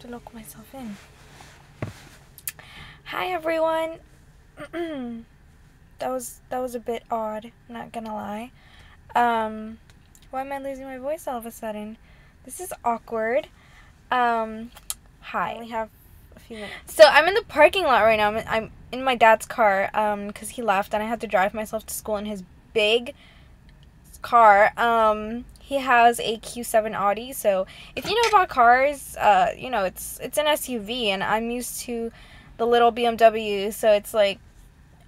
to lock myself in. Hi everyone. that was a bit odd, not gonna lie. Why am I losing my voice all of a sudden? This is awkward. Hi. I only have a few minutes. So I'm in the parking lot right now. I'm in my dad's car, because he left and I had to drive myself to school in his big car. He has a Q7 Audi, so if you know about cars, you know, it's an SUV, and I'm used to the little BMW, so it's like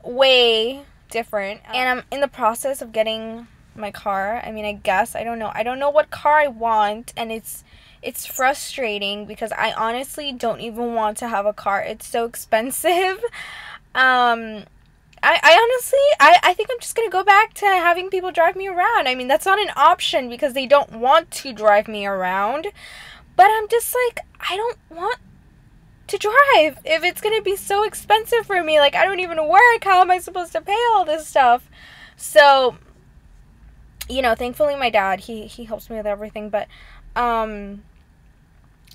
way different. And I'm in the process of getting my car. I mean, I guess, I don't know what car I want, and it's frustrating because I honestly don't even want to have a car. It's so expensive. I honestly, I think I'm just going to go back to having people drive me around. I mean, that's not an option because they don't want to drive me around. But I'm just like, I don't want to drive if it's going to be so expensive for me. Like, I don't even work. How am I supposed to pay all this stuff? So, you know, thankfully my dad, he helps me with everything. But,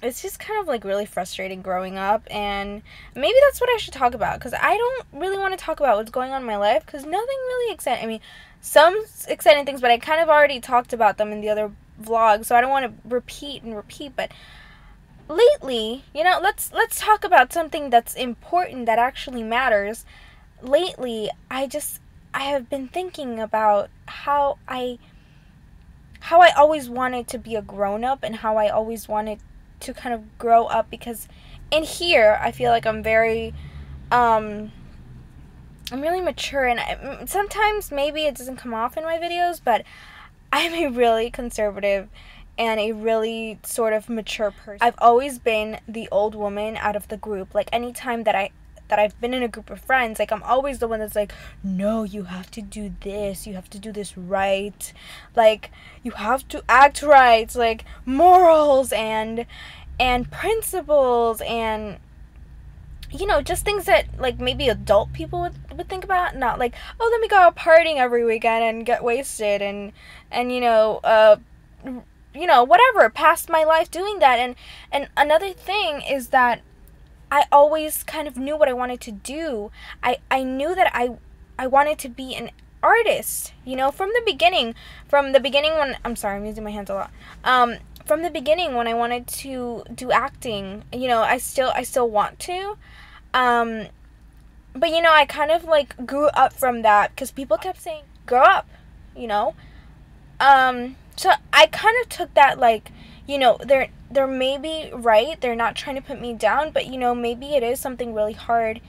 it's just kind of like really frustrating growing up, and maybe that's what I should talk about, because I don't really want to talk about what's going on in my life, because nothing really exciting. I mean, some exciting things, but I kind of already talked about them in the other vlog, so I don't want to repeat, but lately, you know, let's talk about something that's important, that actually matters. Lately, I have been thinking about how I always wanted to be a grown-up, and how I always wanted to kind of grow up, because in here I feel like I'm very I'm really mature, and sometimes maybe it doesn't come off in my videos, but I'm a really conservative and a really sort of mature person. I've always been the old woman out of the group. Like, anytime that I've been in a group of friends, like, I'm always the one that's like, no, you have to do this, you have to do this right, like, you have to act right, like, morals and principles, and, you know, just things that, like, maybe adult people would think about, not like, oh, let me go out partying every weekend and get wasted, and you know, whatever, past my life doing that. And another thing is that I always kind of knew what I wanted to do. I knew that I wanted to be an artist, you know, from the beginning when, I'm sorry, I'm using my hands a lot. From the beginning when I wanted to do acting, you know, I still want to. But, you know, I kind of, like, grew up from that, because people kept saying, grow up, you know. So I kind of took that, like, you know, they're maybe right, they're not trying to put me down, but, you know, maybe it is something really hard.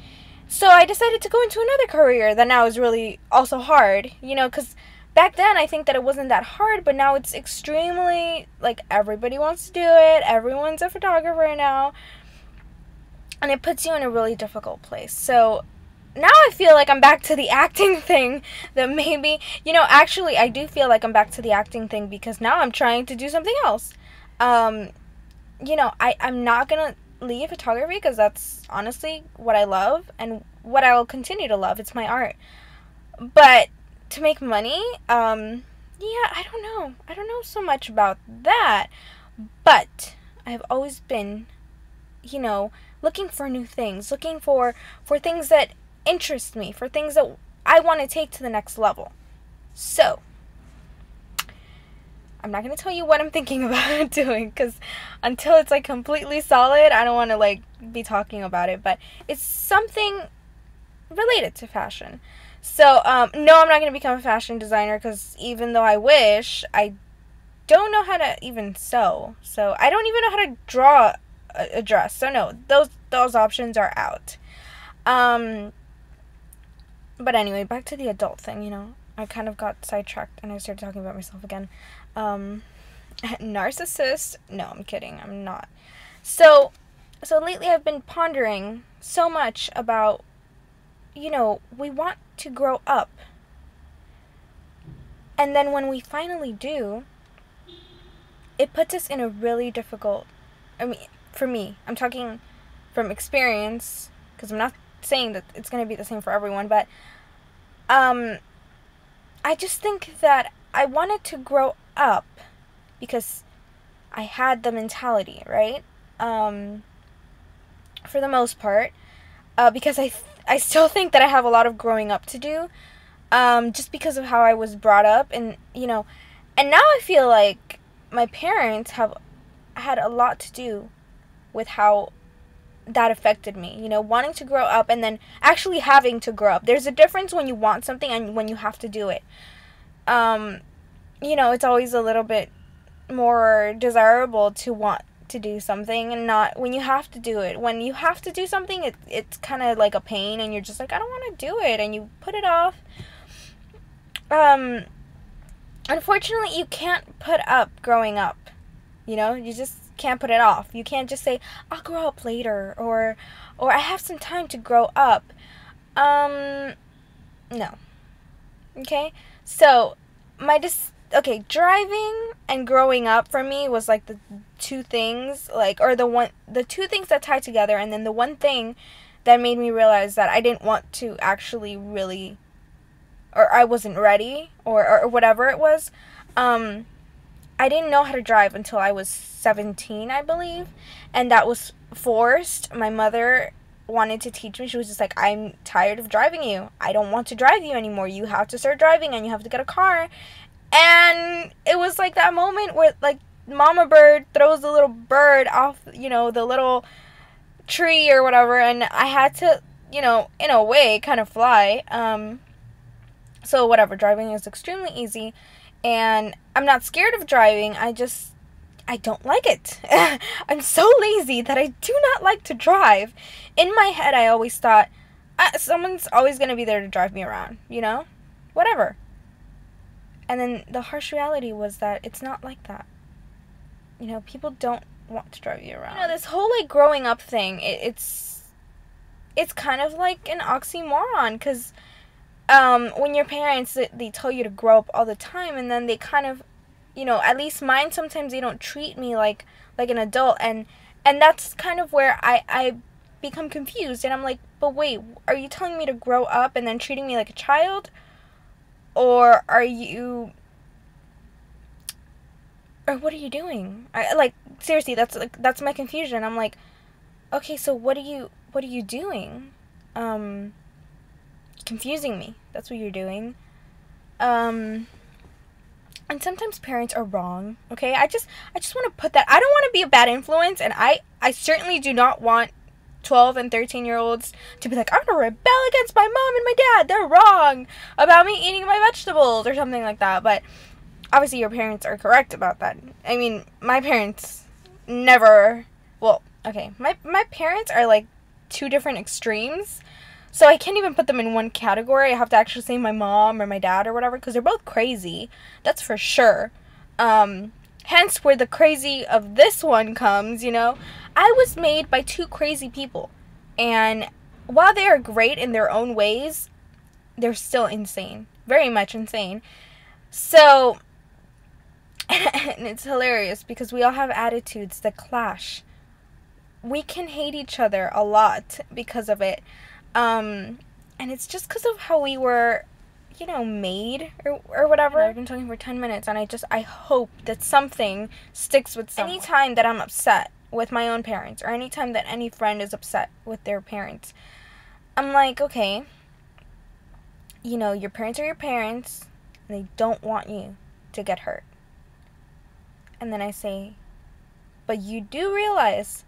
So I decided to go into another career that now is really also hard, you know, because back then I think that it wasn't that hard, but now it's extremely, like, everybody wants to do it, everyone's a photographer now, and it puts you in a really difficult place. So now I feel like I'm back to the acting thing, that maybe, you know, actually I do feel like I'm back to the acting thing, because now I'm trying to do something else. You know, I'm not gonna leave photography, because that's honestly what I love and what I'll continue to love. It's my art. But to make money, yeah, I don't know so much about that, but I've always been, you know, looking for new things, looking for things that interest me, for things that I want to take to the next level. So I'm not going to tell you what I'm thinking about doing, because until it's, like, completely solid, I don't want to, like, be talking about it, but it's something related to fashion. So, no, I'm not going to become a fashion designer, because even though I wish, I don't know how to even sew. So, I don't even know how to draw a dress. So, no, those options are out. But anyway, back to the adult thing, you know. I kind of got sidetracked and I started talking about myself again. Narcissist? No, I'm kidding. I'm not. So lately I've been pondering so much about, you know, we want to grow up. And then when we finally do, it puts us in a really difficult, I mean, for me, I'm talking from experience, because I'm not saying that it's going to be the same for everyone, but I just think that I wanted to grow up because I had the mentality, right? for the most part, because I still think that I have a lot of growing up to do, just because of how I was brought up, and and now I feel like my parents have had a lot to do with how that affected me, wanting to grow up and then actually having to grow up. There's a difference when you want something and when you have to do it. It's always a little bit more desirable to want to do something and not when you have to do it. When you have to do something, it's kind of like a pain and you're just like, I don't want to do it, and you put it off. Unfortunately, you can't put up growing up. You just can't put it off. You can't just say, I'll grow up later, or I have some time to grow up. No. Okay? So, driving and growing up for me was like the two things, the two things that tie together, and then the one thing that made me realize that I didn't want to actually really, or I wasn't ready, or whatever it was. I didn't know how to drive until I was 17, I believe, and that was forced. My mother wanted to teach me. She was just like, I'm tired of driving you. I don't want to drive you anymore. You have to start driving and you have to get a car. And it was like that moment where, like, mama bird throws the little bird off, the little tree or whatever, and I had to, in a way, kind of fly. So whatever, driving is extremely easy, and I'm not scared of driving. I don't like it. I'm so lazy that I do not like to drive. In my head, I always thought, someone's always going to be there to drive me around, whatever. And then the harsh reality was that it's not like that. People don't want to drive you around. This whole, like, growing up thing, it's kind of like an oxymoron, because when your parents, they tell you to grow up all the time, and then they kind of, at least mine, sometimes they don't treat me like an adult, and that's kind of where I become confused, and I'm like, but wait, are you telling me to grow up and then treating me like a child? Or what are you doing? Seriously, that's my confusion. I'm like, okay, so what are you doing? Confusing me. That's what you're doing. And sometimes parents are wrong, okay? I just want to put that. I don't want to be a bad influence, and I certainly do not want 12 and 13-year-olds to be like, I'm going to rebel against my mom and my dad. They're wrong about me eating my vegetables or something like that. But obviously your parents are correct about that. I mean, my parents never, well, okay, my parents are like two different extremes. So I can't even put them in one category. I have to actually say my mom or my dad or whatever, because they're both crazy. That's for sure. Hence where the crazy of this one comes, I was made by two crazy people. And while they are great in their own ways, they're still insane. Very much insane. So, and it's hilarious because we all have attitudes that clash. We can hate each other a lot because of it. And it's just because of how we were, made or whatever. I've been talking for 10 minutes, and I hope that something sticks with someone. Anytime that I'm upset with my own parents, or anytime that any friend is upset with their parents, I'm like, okay, your parents are your parents, and they don't want you to get hurt. And then I say, but you do realize,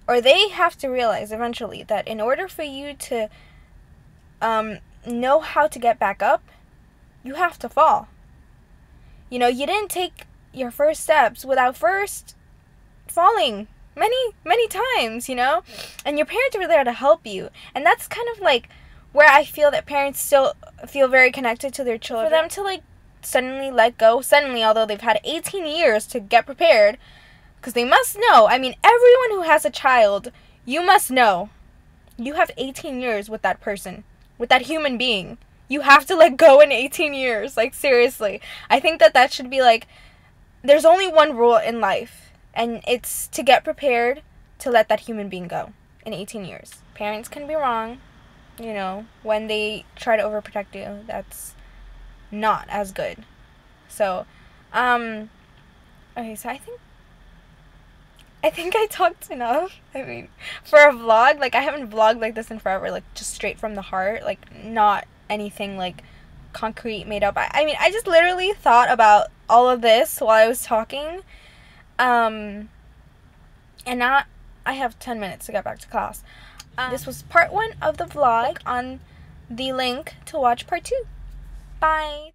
or they have to realize eventually, that in order for you to know how to get back up, you have to fall. You didn't take your first steps without first falling many times, and your parents were there to help you. And that's kind of like where I feel that parents still feel very connected to their children. For them to, like, suddenly let go, although they've had 18 years to get prepared, because they must know. I mean, everyone who has a child, you must know. You have 18 years with that person, with that human being. You have to let go in 18 years. Like, seriously. I think that should be, like, there's only one rule in life, and it's to get prepared to let that human being go in 18 years. Parents can be wrong, when they try to overprotect you. That's not as good. So, okay, so I think I think I talked enough. I mean, for a vlog, like, I haven't vlogged like this in forever, like, just straight from the heart, like, not anything, like, concrete made up. I mean, I just literally thought about all of this while I was talking, and now I have 10 minutes to get back to class. This was part 1 of the vlog. On the link to watch part 2. Bye!